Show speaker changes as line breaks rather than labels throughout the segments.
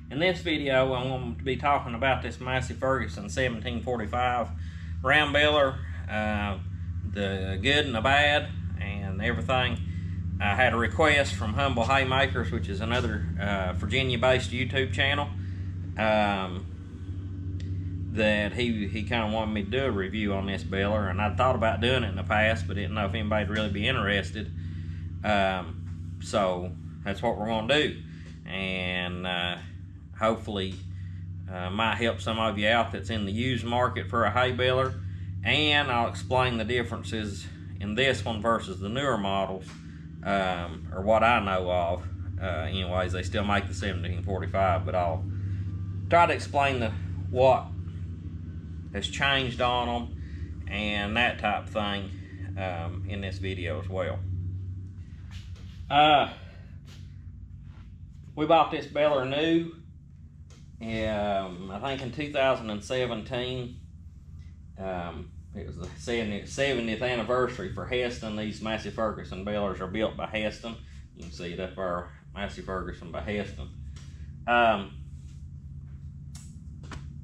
In this video, I'm going to be talking about this Massey Ferguson 1745 round baler, the good and the bad, and everything. I had a request from Humble Haymakers, which is another Virginia-based YouTube channel, that he kind of wanted me to do a review on this baler, and I thought about doing it in the past, but didn't know if anybody'd really be interested. So that's what we're going to do, and hopefully might help some of you out that's in the used market for a hay baler, and I'll explain the differences in this one versus the newer models, or what I know of. Anyways, they still make the 1745, but I'll try to explain what has changed on them and that type of thing in this video as well. We bought this baler new, I think in 2017. It was the 70th anniversary for Heston. These Massey Ferguson balers are built by Heston. You can see it up there, Massey Ferguson by Heston.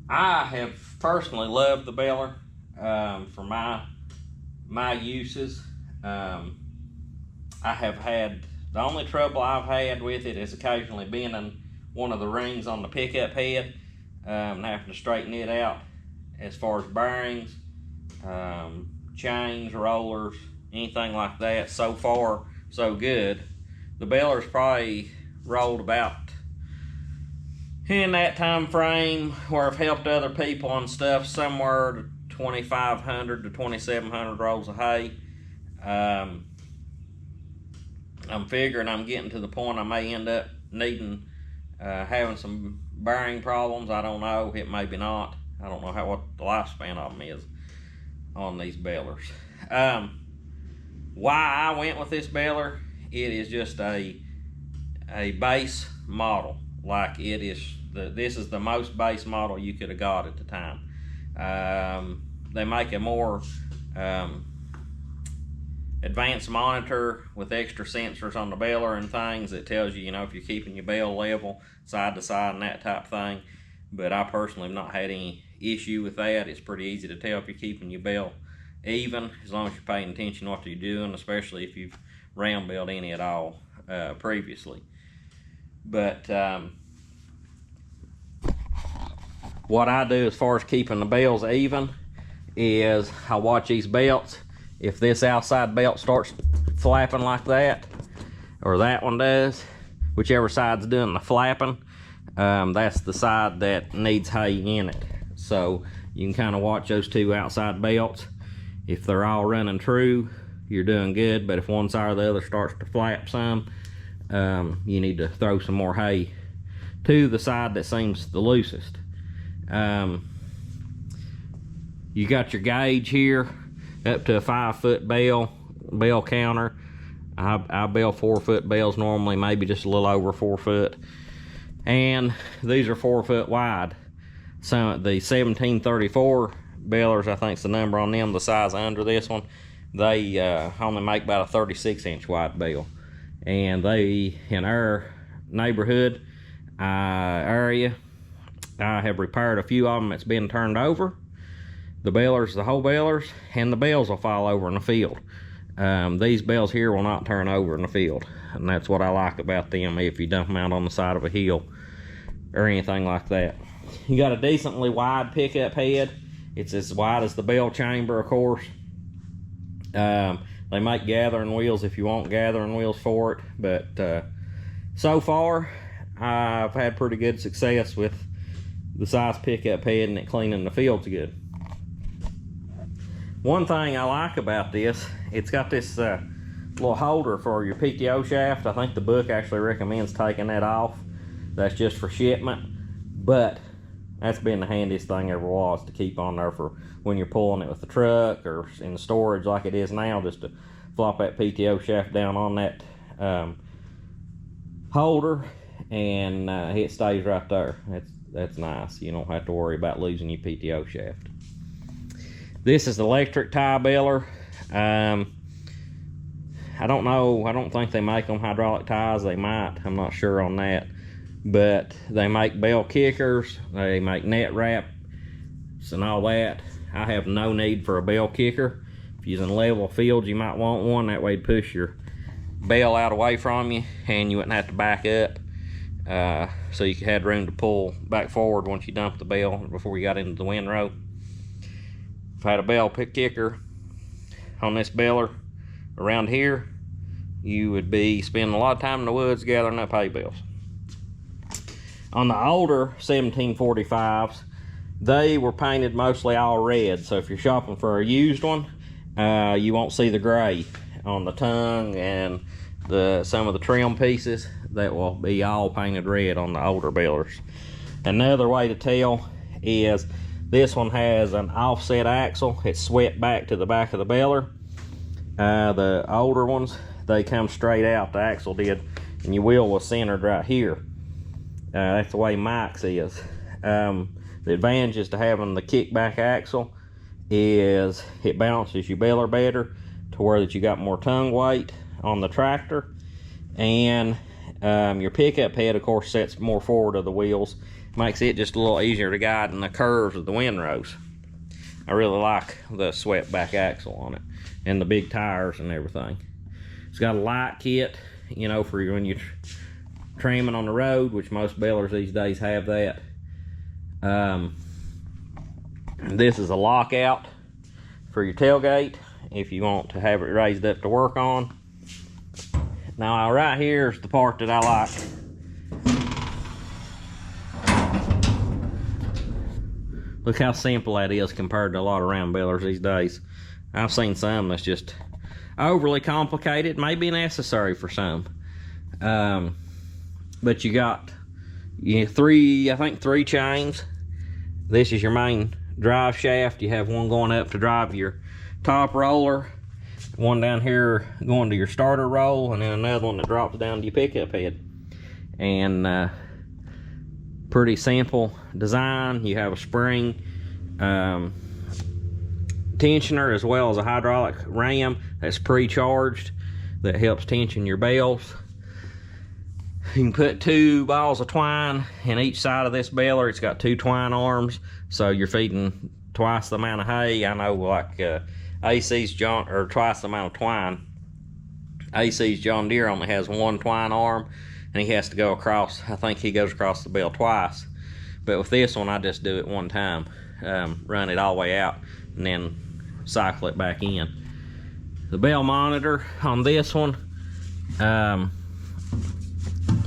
I have personally loved the baler for my uses. I have had, the only trouble I've had with it is occasionally bending one of the rings on the pickup head and having to straighten it out. As far as bearings, chains, rollers, anything like that, so far so good. The baler's probably rolled about in that time frame where I've helped other people on stuff somewhere to 2,500 to 2,700 rolls of hay. I'm figuring I'm getting to the point I may end up needing having some bearing problems. I don't know, it maybe not. I don't know what the lifespan of them is on these balers. Why I went with this baler, it is just a base model. Like it is, this is the most base model you could have got at the time. They make a more advanced monitor with extra sensors on the baler and things that tells you, if you're keeping your bale level side to side and that type of thing. But I personally have not had any issue with that. It's pretty easy to tell if you're keeping your bale even, as long as you're paying attention to what you're doing, especially if you've round baled any at all previously. But what I do as far as keeping the bales even is I watch these belts. If this outside belt starts flapping like that, or that one does, whichever side's doing the flapping, that's the side that needs hay in it. So you can kind of watch those two outside belts. If they're all running true, you're doing good. But if one side or the other starts to flap some, you need to throw some more hay to the side that seems the loosest. You got your gauge here up to a 5-foot bale counter. I bale 4-foot bales normally, maybe just a little over 4 foot. And these are 4 foot wide. So the 1734 balers, I think is the number on them, the size under this one, they only make about a 36-inch wide bale. And they, in our neighborhood area, I have repaired a few of them that's been turned over. The balers, the whole balers, and the bales will fall over in the field. These bales here will not turn over in the field, and that's what I like about them if you dump them out on the side of a hill or anything like that. You got a decently wide pickup head. It's as wide as the bell chamber, of course. They make gathering wheels if you want gathering wheels for it, but so far I've had pretty good success with the size pickup head and it cleaning the fields good. One thing I like about this, it's got this little holder for your PTO shaft. I think the book actually recommends taking that off. That's just for shipment, but that's been the handiest thing ever was to keep on there for when you're pulling it with the truck or in the storage like it is now, just to flop that PTO shaft down on that holder, and it stays right there. That's nice. You don't have to worry about losing your PTO shaft. This is the electric tie baler. I don't know. I don't think they make them hydraulic ties. They might. I'm not sure on that. but they make bell kickers, they make net wraps and all that. I have no need for a bell kicker. If you're in level fields, you might want one. That way to push your bell out away from you, and you wouldn't have to back up. So you had room to pull back forward once you dumped the bell before you got into the windrow. If I had a bell kicker on this baler around here, you would be spending a lot of time in the woods gathering up hay bales. On the older 1745s, they were painted mostly all red, so if you're shopping for a used one, you won't see the gray on the tongue and some of the trim pieces. That will be all painted red on the older balers. Another way to tell is this one has an offset axle. It's swept back to the back of the baler. The older ones, they come straight out, the axle did, and your wheel was centered right here. That's the way Mike's is. The advantages to having the kickback axle is it balances your baler better to where that you got more tongue weight on the tractor, and your pickup head, of course, sets more forward of the wheels, makes it just a little easier to guide in the curves of the windrows. I really like the swept back axle on it, and the big tires and everything. It's got a light kit, you know, for when you're tramming on the road, which most balers these days have that. This is a lockout for your tailgate if you want to have it raised up to work on. Now right here is the part that I like. Look how simple that is compared to a lot of round balers these days. I've seen some that's just overly complicated, maybe necessary for some. But you got three chains. This is your main drive shaft. You have one going up to drive your top roller, one down here going to your starter roll, and then another one that drops down to your pickup head. And pretty simple design. You have a spring tensioner as well as a hydraulic ram that's pre-charged that helps tension your bells. You can put 2 balls of twine in each side of this baler. It's got 2 twine arms, so you're feeding twice the amount of hay. I know, like AC's John, or twice the amount of twine. AC's John Deere only has 1 twine arm, and he has to go across. I think he goes across the bale twice. But with this one, I just do it one time, run it all the way out, and then cycle it back in. The bell monitor on this one,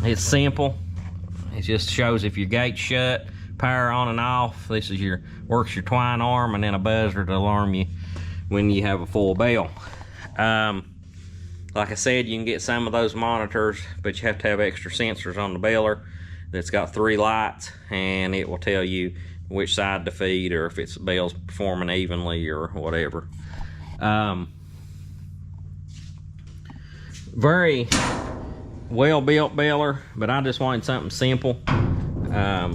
it's simple. It just shows if your gate's shut, power on and off. This is works your twine arm, and then a buzzer to alarm you when you have a full bell. Like I said, you can get some of those monitors, but you have to have extra sensors on the baler that's got 3 lights, and it will tell you which side to feed, or if the bell's performing evenly or whatever. Very well built baler, but I just wanted something simple that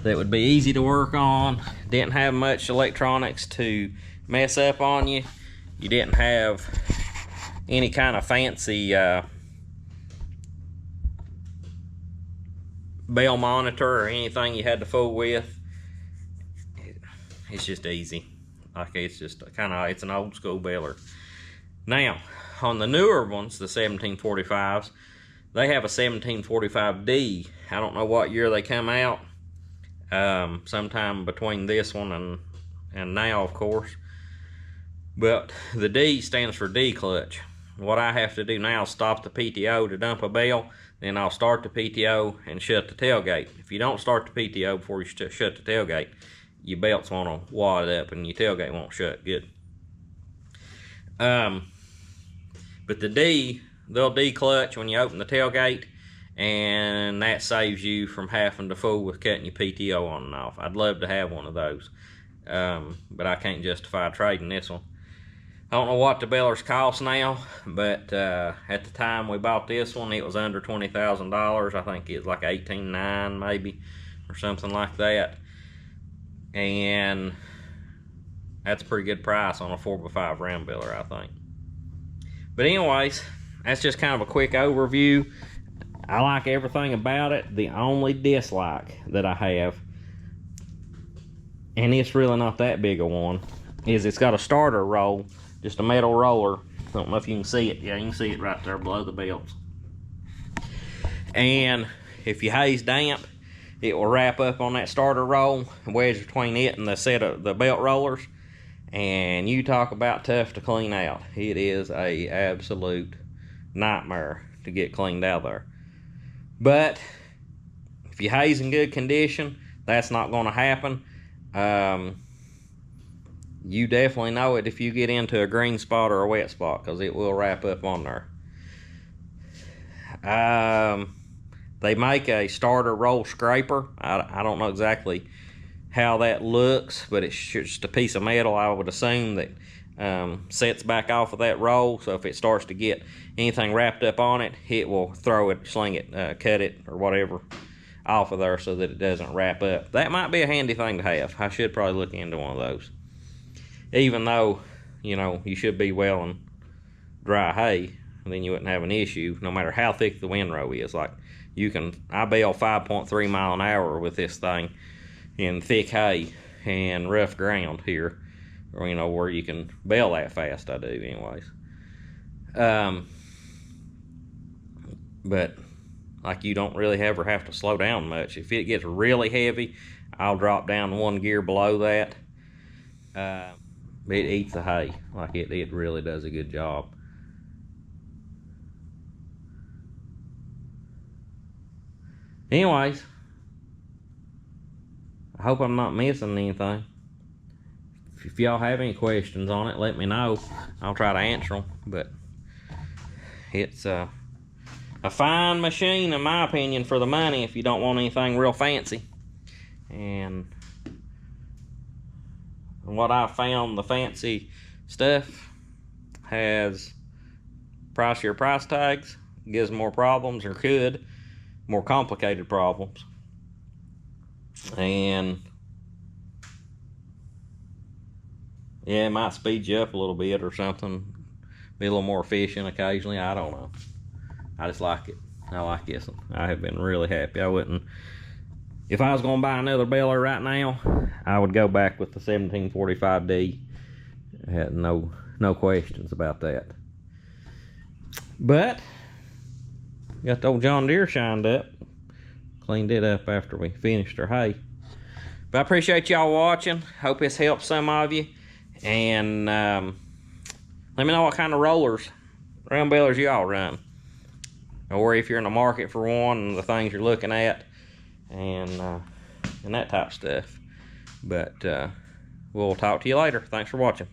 would be easy to work on. Didn't have much electronics to mess up on you. You didn't have any kind of fancy bell monitor or anything you had to fool with. It's just easy. Like, it's just it's an old school baler. Now, on the newer ones, the 1745s, they have a 1745D. I don't know what year they come out. Sometime between this one and now, of course. But the D stands for D clutch. What I have to do now is stop the PTO to dump a bell, then I'll start the PTO and shut the tailgate. If you don't start the PTO before you shut the tailgate, your belts won't wad up and your tailgate won't shut good. But the D, they'll declutch when you open the tailgate, and that saves you from having to fool with cutting your PTO on and off. I'd love to have one of those, but I can't justify trading this one. I don't know what the belers cost now, but at the time we bought this one, it was under $20,000. I think it was like $18,900 maybe, or something like that. And that's a pretty good price on a 4x5 round baler, I think. But anyways, that's just kind of a quick overview. I like everything about it. The only dislike that I have, and it's really not that big a one, is it's got a starter roll, just a metal roller. I don't know if you can see it. Yeah, you can see it right there below the belts. And if you haze damp, it will wrap up on that starter roll and wedge between it and the set of the belt rollers. And you talk about tough to clean out. It is a absolute nightmare to get cleaned out there. But if you haze in good condition, that's not going to happen. You definitely know it if you get into a green spot or a wet spot, because it will wrap up on there. They make a starter roll scraper. I don't know exactly how that looks, but it's just a piece of metal, I would assume, that sets back off of that roll. So if it starts to get anything wrapped up on it, it will throw it, sling it, cut it, or whatever off of there so that it doesn't wrap up. That might be a handy thing to have. I should probably look into one of those. Even though, you know, you should be well and dry hay, and then you wouldn't have an issue no matter how thick the windrow is. Like, I bale 5.3 mile an hour with this thing in thick hay and rough ground here, or, you know, where you can bale that fast. I do anyways. But like, you don't really ever have to slow down much. If it gets really heavy, I'll drop down one gear below that. It eats the hay. Like, it really does a good job. Anyways, I hope I'm not missing anything. If y'all have any questions on it, let me know. I'll try to answer them. But it's a fine machine, in my opinion, for the money, if you don't want anything real fancy. And what I found, the fancy stuff has pricier price tags, gives more problems, or could, more complicated problems. And yeah, it might speed you up a little bit or something, be a little more efficient occasionally. I don't know. I just like it. I like this one. I have been really happy. I wouldn't, if I was going to buy another baler right now, I would go back with the 1745D. I had no questions about that. But got the old John Deere shined up. Cleaned it up after we finished our hay. But I appreciate y'all watching. Hope this helps some of you. And let me know what kind of rollers, round balers, y'all run, or if you're in the market for one, and the things you're looking at, and that type of stuff. But we'll talk to you later. Thanks for watching.